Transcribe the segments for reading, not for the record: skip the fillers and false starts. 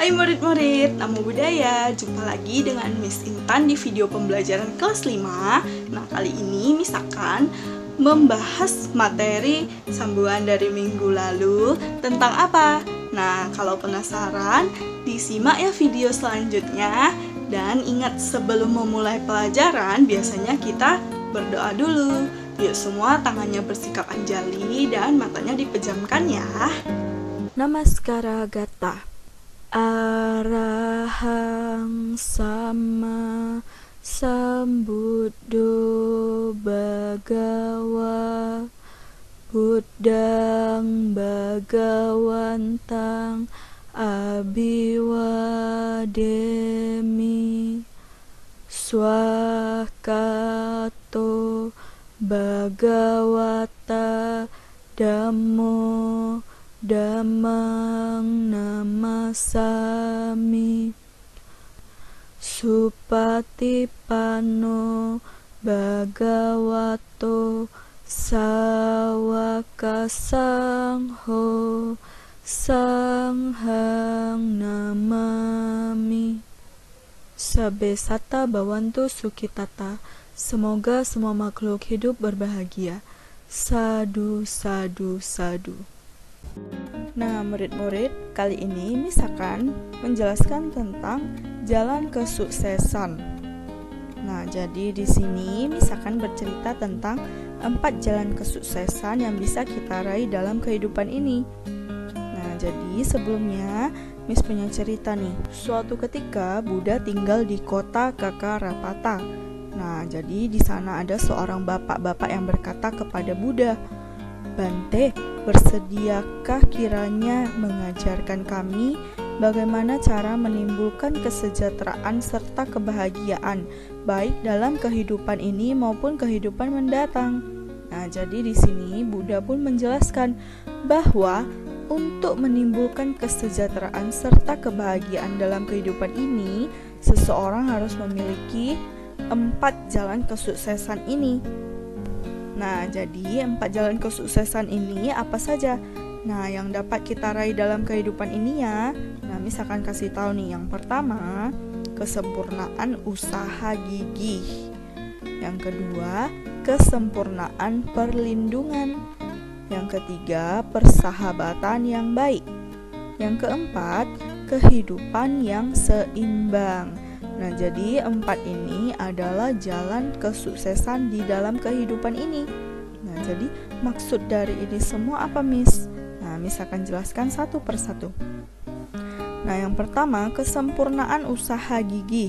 Hai murid-murid, Namo Buddhaya. Jumpa lagi dengan Miss Intan di video pembelajaran kelas 5. Nah, kali ini Miss akan membahas materi sambungan dari minggu lalu tentang apa? Nah, kalau penasaran, disimak ya video selanjutnya. Dan ingat, sebelum memulai pelajaran, biasanya kita berdoa dulu. Yuk semua tangannya bersikap anjali dan matanya dipejamkan ya. Namaskara Gata. Arahang sama sambuddho bhagawa buddhang bhagawantang abiwademi swakato bhagawata dhammo dhammang namasami supatipanno bhagavato sawaka sangho sanghang namami. Sabbe satta bhavantu sukhitata. Semoga semua makhluk hidup berbahagia. Sadu, sadu, sadu. Nah, murid-murid, kali ini Miss akan menjelaskan tentang jalan kesuksesan. Nah, jadi di sini Miss akan bercerita tentang 4 jalan kesuksesan yang bisa kita raih dalam kehidupan ini. Nah, jadi sebelumnya Miss punya cerita nih. Suatu ketika Buddha tinggal di kota Kakarapata. Nah, jadi di sana ada seorang bapak-bapak yang berkata kepada Buddha, "Bante, bersediakah kiranya mengajarkan kami bagaimana cara menimbulkan kesejahteraan serta kebahagiaan baik dalam kehidupan ini maupun kehidupan mendatang?" Nah, jadi di sini Buddha pun menjelaskan bahwa untuk menimbulkan kesejahteraan serta kebahagiaan dalam kehidupan ini, seseorang harus memiliki 4 jalan kesuksesan ini. Nah, jadi 4 jalan kesuksesan ini apa saja? Nah, yang dapat kita raih dalam kehidupan ini ya. Nah, Miss akan kasih tahu nih. Yang pertama, kesempurnaan usaha gigih. Yang kedua, kesempurnaan perlindungan. Yang ketiga, persahabatan yang baik. Yang keempat, kehidupan yang seimbang. Nah, jadi 4 ini adalah jalan kesuksesan di dalam kehidupan ini. Nah, jadi maksud dari ini semua apa, Miss? Nah, Miss akan jelaskan satu persatu. Nah, yang pertama, kesempurnaan usaha gigih.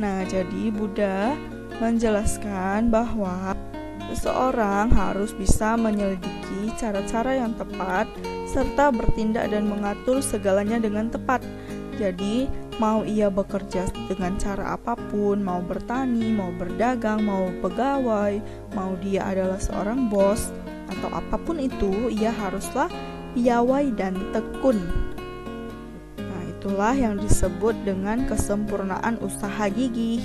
Nah, jadi Buddha menjelaskan bahwa seseorang harus bisa menyelidiki cara-cara yang tepat serta bertindak dan mengatur segalanya dengan tepat. Jadi, mau ia bekerja dengan cara apapun, mau bertani, mau berdagang, mau pegawai, mau dia adalah seorang bos, atau apapun itu, ia haruslah piawai dan tekun. Nah, itulah yang disebut dengan kesempurnaan usaha gigih.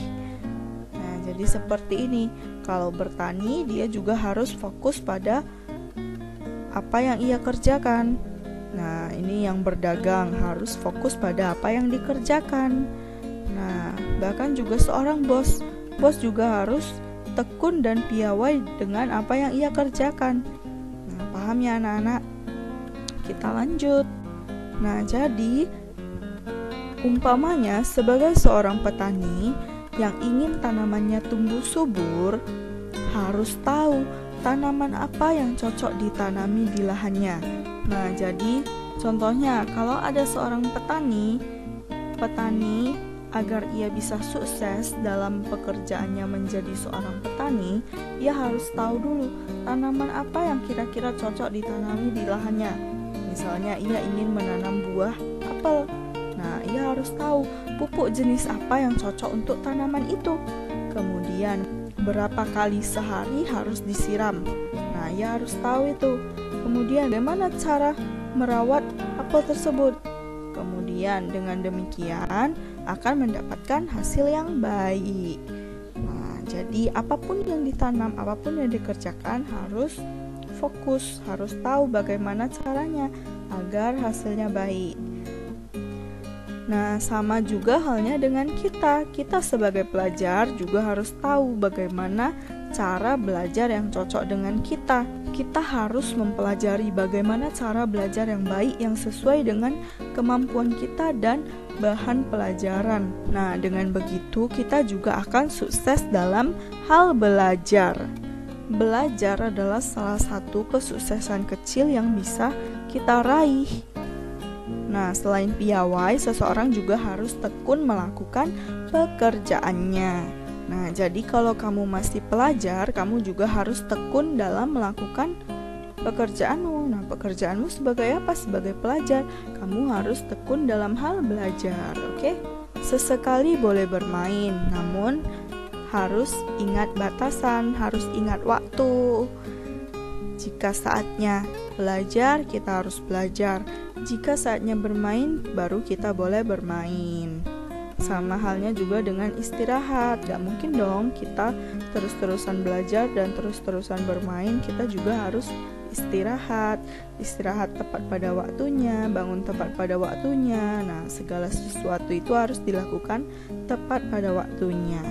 Nah, jadi seperti ini. Kalau bertani, dia juga harus fokus pada apa yang ia kerjakan. Nah, ini yang berdagang harus fokus pada apa yang dikerjakan. Nah, bahkan juga seorang bos juga harus tekun dan piawai dengan apa yang ia kerjakan. Nah, paham ya anak-anak? Kita lanjut. Nah, jadi umpamanya sebagai seorang petani yang ingin tanamannya tumbuh subur, harus tahu tanaman apa yang cocok ditanami di lahannya. Nah, jadi contohnya kalau ada seorang petani agar ia bisa sukses dalam pekerjaannya menjadi seorang petani, ia harus tahu dulu tanaman apa yang kira-kira cocok ditanami di lahannya. Misalnya ia ingin menanam buah apel. Nah, ia harus tahu pupuk jenis apa yang cocok untuk tanaman itu. Kemudian berapa kali sehari harus disiram. Nah, ia harus tahu itu. Kemudian bagaimana cara merawat apel tersebut. Kemudian dengan demikian akan mendapatkan hasil yang baik. Nah, jadi apapun yang ditanam, apapun yang dikerjakan harus fokus, harus tahu bagaimana caranya agar hasilnya baik. Nah, sama juga halnya dengan kita. Kita sebagai pelajar juga harus tahu bagaimana cara belajar yang cocok dengan kita. Kita harus mempelajari bagaimana cara belajar yang baik yang sesuai dengan kemampuan kita dan bahan pelajaran. Nah, dengan begitu kita juga akan sukses dalam hal belajar. Belajar adalah salah satu kesuksesan kecil yang bisa kita raih. Nah, selain piawai, seseorang juga harus tekun melakukan pekerjaannya. Nah, jadi kalau kamu masih pelajar, kamu juga harus tekun dalam melakukan pekerjaanmu. Nah, pekerjaanmu sebagai apa? Sebagai pelajar, kamu harus tekun dalam hal belajar, oke? Sesekali boleh bermain, namun harus ingat batasan, harus ingat waktu. Jika saatnya belajar, kita harus belajar. Jika saatnya bermain, baru kita boleh bermain. Sama halnya juga dengan istirahat. Gak mungkin dong kita terus-terusan belajar dan terus-terusan bermain. Kita juga harus istirahat. Istirahat tepat pada waktunya, bangun tepat pada waktunya. Nah, segala sesuatu itu harus dilakukan tepat pada waktunya.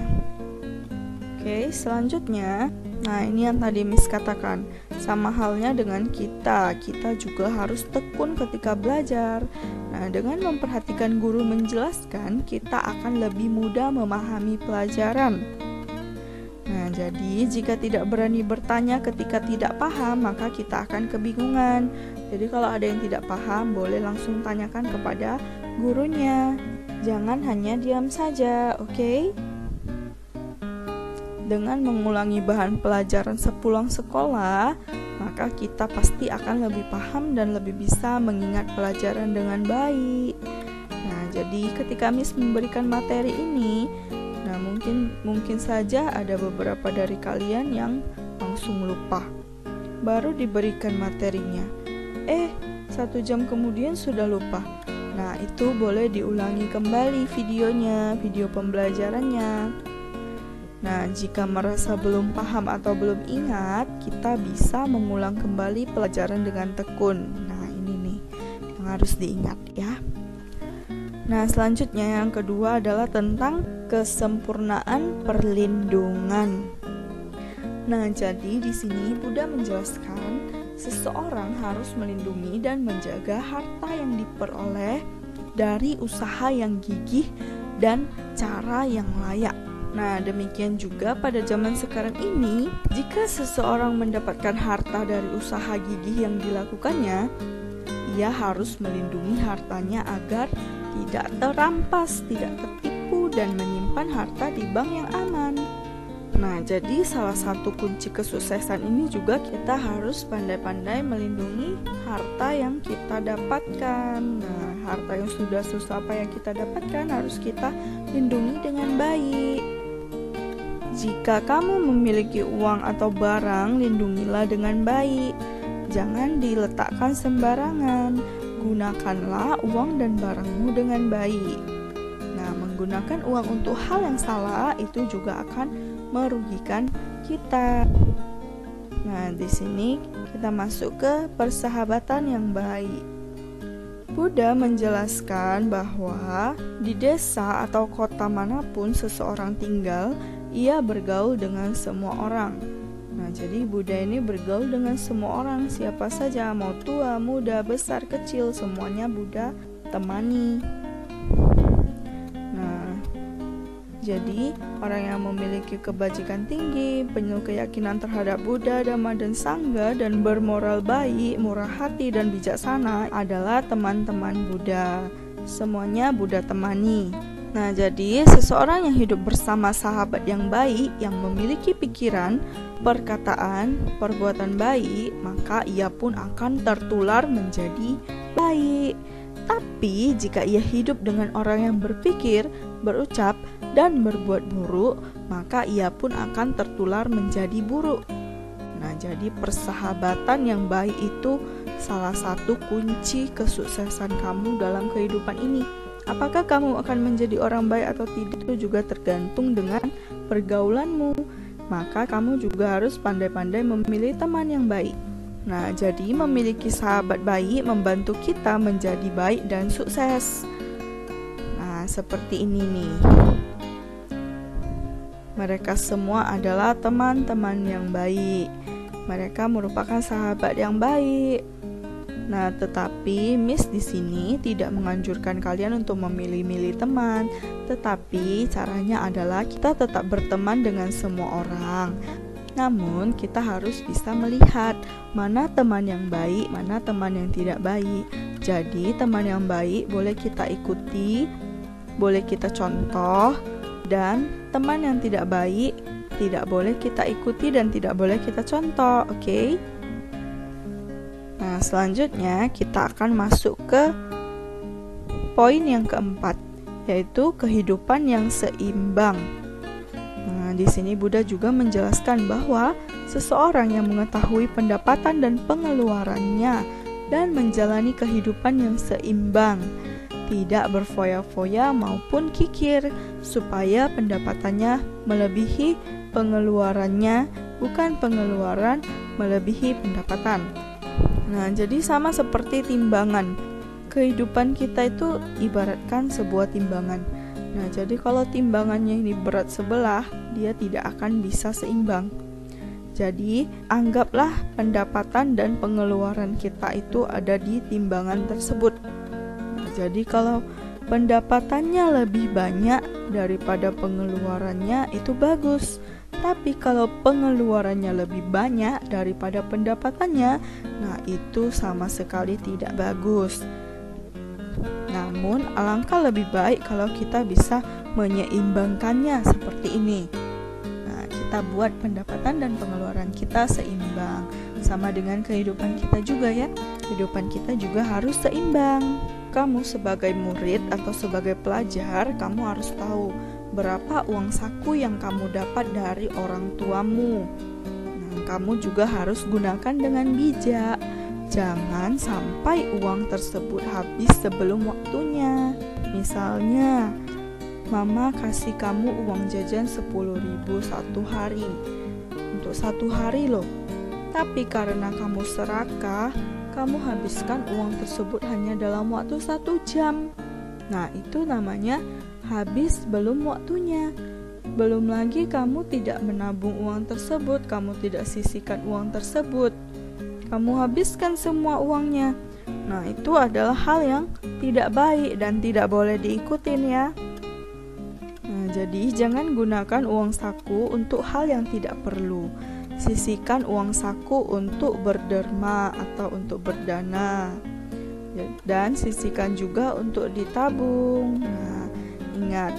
Oke, selanjutnya, nah ini yang tadi Miss katakan, sama halnya dengan kita juga harus tekun ketika belajar. Nah, dengan memperhatikan guru menjelaskan, kita akan lebih mudah memahami pelajaran. Nah, jadi jika tidak berani bertanya ketika tidak paham, maka kita akan kebingungan. Jadi kalau ada yang tidak paham, boleh langsung tanyakan kepada gurunya. Jangan hanya diam saja, oke? Dengan mengulangi bahan pelajaran sepulang sekolah, maka kita pasti akan lebih paham dan lebih bisa mengingat pelajaran dengan baik. Nah, jadi ketika Miss memberikan materi ini, nah mungkin saja ada beberapa dari kalian yang langsung lupa. Baru diberikan materinya, 1 jam kemudian sudah lupa. Nah, itu boleh diulangi kembali videonya, video pembelajarannya. Nah, jika merasa belum paham atau belum ingat, kita bisa mengulang kembali pelajaran dengan tekun. Nah, ini nih yang harus diingat ya. Nah, selanjutnya yang kedua adalah tentang kesempurnaan perlindungan. Nah, jadi di sini Buddha menjelaskan seseorang harus melindungi dan menjaga harta yang diperoleh dari usaha yang gigih dan cara yang layak. Nah, demikian juga pada zaman sekarang ini, jika seseorang mendapatkan harta dari usaha gigih yang dilakukannya, ia harus melindungi hartanya agar tidak terampas, tidak tertipu, dan menyimpan harta di bank yang aman. Nah, jadi salah satu kunci kesuksesan ini juga kita harus pandai-pandai melindungi harta yang kita dapatkan. Nah, harta yang sudah susah payah kita dapatkan harus kita lindungi dengan baik. Jika kamu memiliki uang atau barang, lindungilah dengan baik. Jangan diletakkan sembarangan. Gunakanlah uang dan barangmu dengan baik. Nah, menggunakan uang untuk hal yang salah itu juga akan merugikan kita. Nah, di sini kita masuk ke persahabatan yang baik. Buddha menjelaskan bahwa di desa atau kota manapun seseorang tinggal, ia bergaul dengan semua orang. Nah, jadi Buddha ini bergaul dengan semua orang, siapa saja, mau tua, muda, besar, kecil, semuanya Buddha temani. Nah, jadi orang yang memiliki kebajikan tinggi, penuh keyakinan terhadap Buddha, Dhamma, dan Sangha, dan bermoral baik, murah hati, dan bijaksana adalah teman-teman Buddha. Semuanya Buddha temani. Nah, jadi seseorang yang hidup bersama sahabat yang baik, yang memiliki pikiran, perkataan, perbuatan baik, maka ia pun akan tertular menjadi baik. Tapi jika ia hidup dengan orang yang berpikir, berucap, dan berbuat buruk, maka ia pun akan tertular menjadi buruk. Nah, jadi persahabatan yang baik itu salah satu kunci kesuksesan kamu dalam kehidupan ini. Apakah kamu akan menjadi orang baik atau tidak itu juga tergantung dengan pergaulanmu. Maka kamu juga harus pandai-pandai memilih teman yang baik. Nah, jadi memiliki sahabat baik membantu kita menjadi baik dan sukses. Nah, seperti ini nih. Mereka semua adalah teman-teman yang baik. Mereka merupakan sahabat yang baik. Nah, tetapi Miss di sini tidak menganjurkan kalian untuk memilih-milih teman, tetapi caranya adalah kita tetap berteman dengan semua orang. Namun, kita harus bisa melihat mana teman yang baik, mana teman yang tidak baik. Jadi, teman yang baik boleh kita ikuti, boleh kita contoh, dan teman yang tidak baik tidak boleh kita ikuti dan tidak boleh kita contoh, oke? Nah, selanjutnya kita akan masuk ke poin yang keempat, yaitu kehidupan yang seimbang. Nah, di sini Buddha juga menjelaskan bahwa seseorang yang mengetahui pendapatan dan pengeluarannya dan menjalani kehidupan yang seimbang, tidak berfoya-foya maupun kikir, supaya pendapatannya melebihi pengeluarannya, bukan pengeluaran melebihi pendapatan. Nah, jadi sama seperti timbangan. Kehidupan kita itu ibaratkan sebuah timbangan. Nah, jadi kalau timbangannya ini berat sebelah, dia tidak akan bisa seimbang. Jadi, anggaplah pendapatan dan pengeluaran kita itu ada di timbangan tersebut. Nah, jadi kalau pendapatannya lebih banyak daripada pengeluarannya, itu bagus. Tapi kalau pengeluarannya lebih banyak daripada pendapatannya, nah itu sama sekali tidak bagus. Namun alangkah lebih baik kalau kita bisa menyeimbangkannya seperti ini. Nah, kita buat pendapatan dan pengeluaran kita seimbang. Sama dengan kehidupan kita juga ya. Kehidupan kita juga harus seimbang. Kamu sebagai murid atau sebagai pelajar, kamu harus tahu berapa uang saku yang kamu dapat dari orang tuamu. Nah, kamu juga harus gunakan dengan bijak. Jangan sampai uang tersebut habis sebelum waktunya. Misalnya, mama kasih kamu uang jajan 10.000 satu hari. Untuk satu hari loh. Tapi karena kamu serakah, kamu habiskan uang tersebut hanya dalam waktu 1 jam. Nah, itu namanya habis belum waktunya. Belum lagi kamu tidak menabung uang tersebut, kamu tidak sisihkan uang tersebut. Kamu habiskan semua uangnya. Nah, itu adalah hal yang tidak baik dan tidak boleh diikutin ya. Nah, jadi jangan gunakan uang saku untuk hal yang tidak perlu. Sisihkan uang saku untuk berderma atau untuk berdana. Dan sisihkan juga untuk ditabung. Nah, ingat.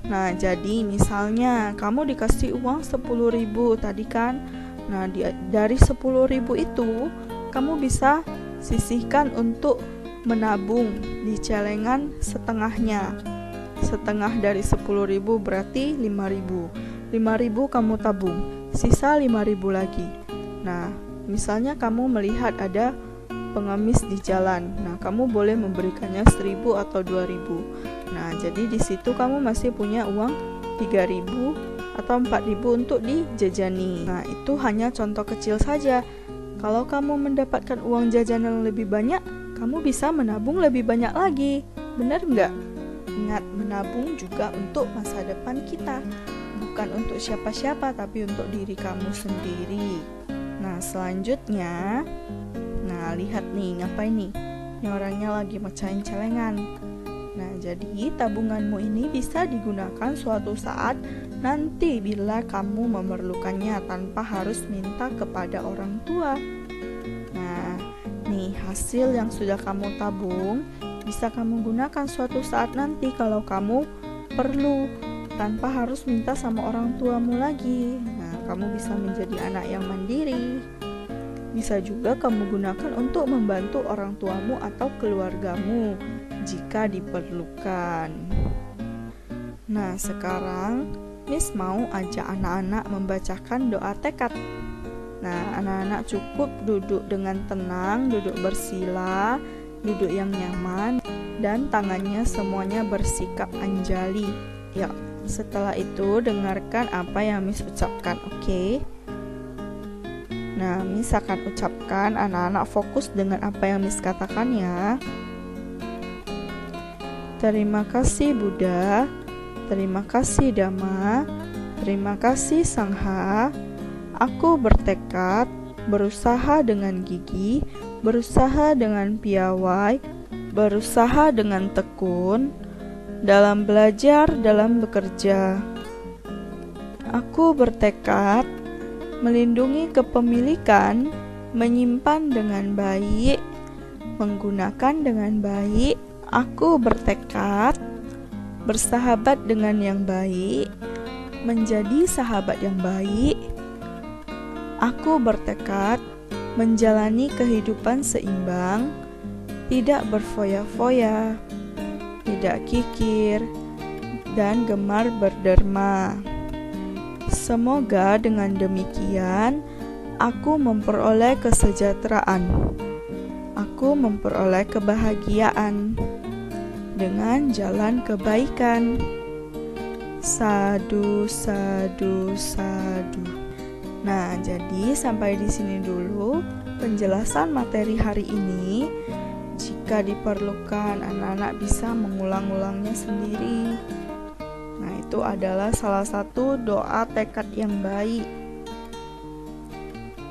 Nah, jadi misalnya kamu dikasih uang 10.000 tadi kan. Nah, dari 10.000 itu kamu bisa sisihkan untuk menabung di celengan setengahnya. Setengah dari 10.000 berarti 5.000. 5.000 kamu tabung, sisa 5.000 lagi. Nah, misalnya kamu melihat ada pengemis di jalan. Nah, kamu boleh memberikannya 1.000 atau 2.000. Nah, jadi di situ kamu masih punya uang 3.000 atau 4.000 untuk dijajani. Nah, itu hanya contoh kecil saja. Kalau kamu mendapatkan uang jajan yang lebih banyak, kamu bisa menabung lebih banyak lagi. Benar nggak? Ingat, menabung juga untuk masa depan kita. Bukan untuk siapa-siapa, tapi untuk diri kamu sendiri. Nah, selanjutnya, nah lihat nih, ngapain nih? Ini orangnya lagi mecahin celengan. Nah, jadi tabunganmu ini bisa digunakan suatu saat nanti bila kamu memerlukannya tanpa harus minta kepada orang tua. Nah, nih hasil yang sudah kamu tabung bisa kamu gunakan suatu saat nanti kalau kamu perlu tanpa harus minta sama orang tuamu lagi. Nah, kamu bisa menjadi anak yang mandiri. Bisa juga kamu gunakan untuk membantu orang tuamu atau keluargamu jika diperlukan. Nah, sekarang Miss mau ajak anak-anak membacakan doa tekad. Nah, anak-anak cukup duduk dengan tenang, duduk bersila, duduk yang nyaman, dan tangannya semuanya bersikap anjali. Ya, setelah itu dengarkan apa yang Miss ucapkan, oke? Nah, Miss akan ucapkan, anak-anak fokus dengan apa yang Miss katakan ya. Terima kasih Buddha, terima kasih Dhamma, terima kasih Sangha. Aku bertekad, berusaha dengan gigih, berusaha dengan piawai, berusaha dengan tekun, dalam belajar, dalam bekerja. Aku bertekad melindungi kepemilikan, menyimpan dengan baik, menggunakan dengan baik. Aku bertekad bersahabat dengan yang baik, menjadi sahabat yang baik. Aku bertekad menjalani kehidupan seimbang, tidak berfoya-foya, tidak kikir, dan gemar berderma. Semoga dengan demikian aku memperoleh kesejahteraan, aku memperoleh kebahagiaan dengan jalan kebaikan. Sadu, sadu, sadu. Nah, jadi sampai di sini dulu penjelasan materi hari ini. Jika diperlukan, anak-anak bisa mengulang-ulangnya sendiri. Nah, itu adalah salah satu doa tekad yang baik.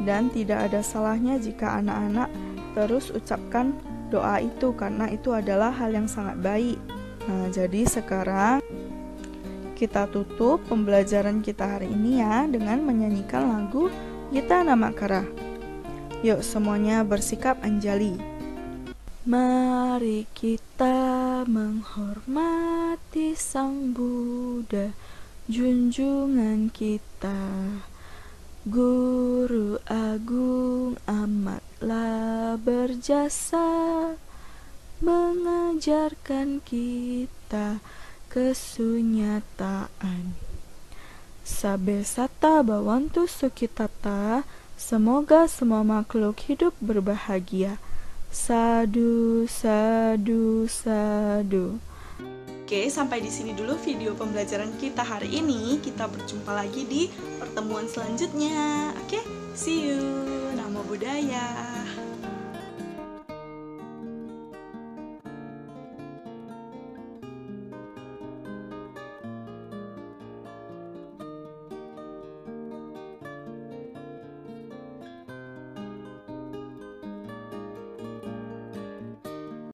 Dan tidak ada salahnya jika anak-anak terus ucapkan doa itu, karena itu adalah hal yang sangat baik. Nah, jadi sekarang kita tutup pembelajaran kita hari ini ya dengan menyanyikan lagu Gita Namakara. Yuk semuanya bersikap anjali. Mari kita menghormati Sang Buddha, junjungan kita. Guru Agung amatlah berjasa, mengajarkan kita kesunyataan. Sabe sata bawantu sukitata, semoga semua makhluk hidup berbahagia. Sadu, sadu, sadu. Oke, sampai di sini dulu video pembelajaran kita hari ini. Kita berjumpa lagi di pertemuan selanjutnya. Oke, see you. Namo Buddhaya.